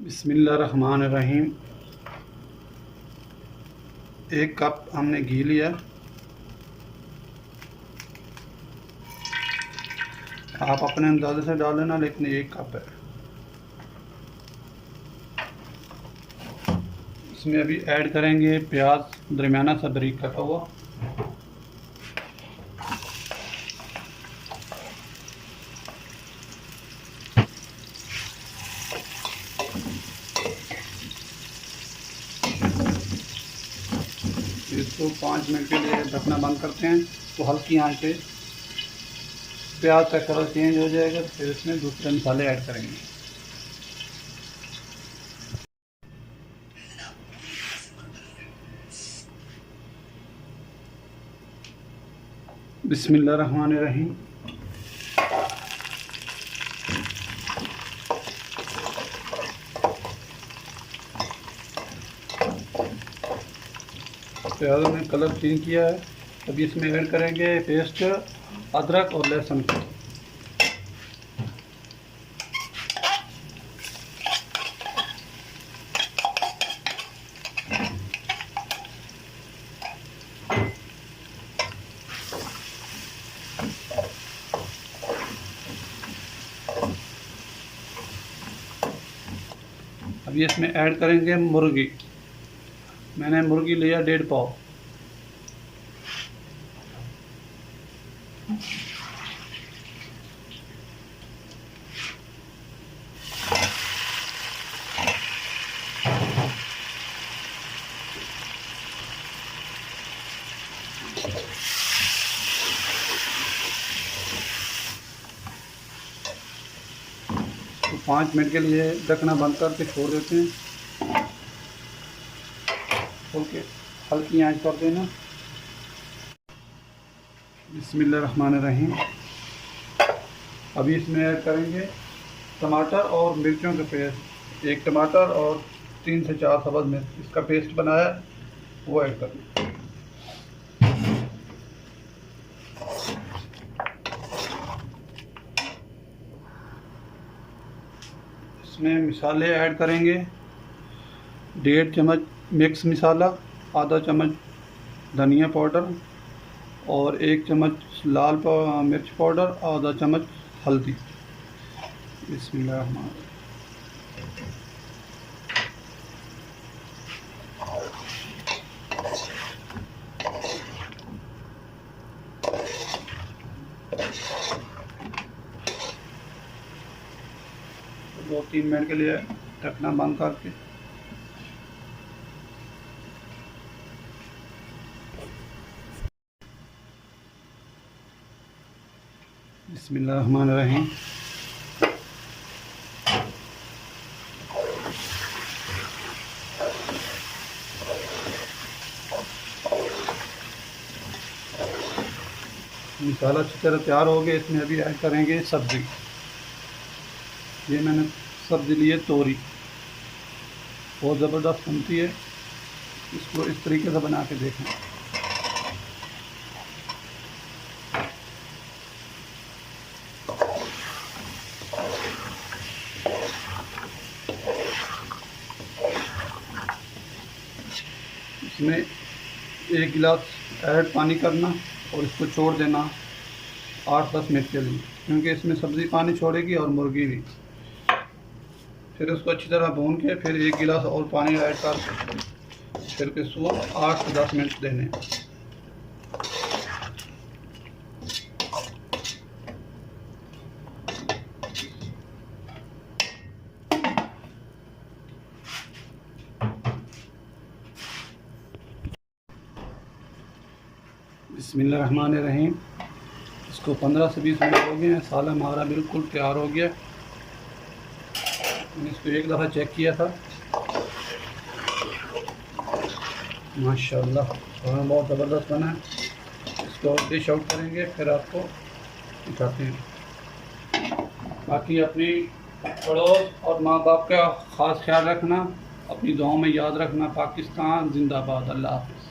बिस्मिल्लाहिर्रहमानिर्रहीम। 1 कप हमने घी लिया। आप अपने अंदाजे से डाल लेना, लेकिन 1 कप है। इसमें अभी ऐड करेंगे प्याज दरमियाना सा बारीक कटा हुआ, इसको 5 मिनट के लिए ढकना बंद करते हैं। तो हल्की आंच पे प्याज का कलर चेंज हो जाएगा, तो फिर इसमें दूसरे मसाले ऐड करेंगे। बिस्मिल्लाहिर्रहमानिर्रहीम। प्याज ने कलर चेंज किया है। अभी इसमें ऐड करेंगे पेस्ट अदरक और लहसुन की। अभी इसमें ऐड करेंगे मुर्गी। मैंने मुर्गी लिया 1.5 पाव। तो 5 मिनट के लिए ढकना बंद करके छोड़ देते हैं। ओके, हल्की आंच कर देना। बिस्मिल्लाहिर्रहमानिर्रहीम। अभी इसमें ऐड करेंगे टमाटर और मिर्चों का पेस्ट। 1 टमाटर और 3 से 4 सब्ज़ मिर्च, इसका पेस्ट बनाया वो ऐड करना। इसमें मसाले ऐड करेंगे 1.5 चम्मच मिक्स मसाला, आधा चम्मच धनिया पाउडर और 1 चम्मच लाल मिर्च पाउडर, आधा चम्मच हल्दी। बिस्मिल्लाह। 2-3 मिनट के लिए ढकना बंद करके बिस्मिल्लाहिर्रहमानिर्रहीम। मसाला अच्छी तरह तैयार हो गया। इसमें अभी ऐड करेंगे सब्ज़ी। ये मैंने सब्ज़ी ली है तोरी, बहुत ज़बरदस्त बनती है। इसको इस तरीके से बना के देखें। इसमें 1 गिलास ऐड पानी करना और इसको छोड़ देना 8-10 मिनट के लिए, क्योंकि इसमें सब्ज़ी पानी छोड़ेगी और मुर्गी भी। फिर उसको अच्छी तरह भून के फिर 1 गिलास और पानी ऐड कर फिर के इसको 8 से 10 मिनट देने। बिस्मिल्लाहिर्रहमानिर्रहीम। इसको 15 से 20 मिनट हो गए हैं। सालन हमारा बिल्कुल तैयार हो गया। मैंने इसको 1 दफ़ा चेक किया था। माशाल्लाह खाना बहुत ज़बरदस्त बना है। इसको डिश आउट करेंगे, फिर आपको दिखाते हैं। बाकी अपनी पड़ोस और माँ बाप का ख़ास ख्याल रखना, अपनी दुआओं में याद रखना। पाकिस्तान जिंदाबाद। अल्लाह हाफ़िज़।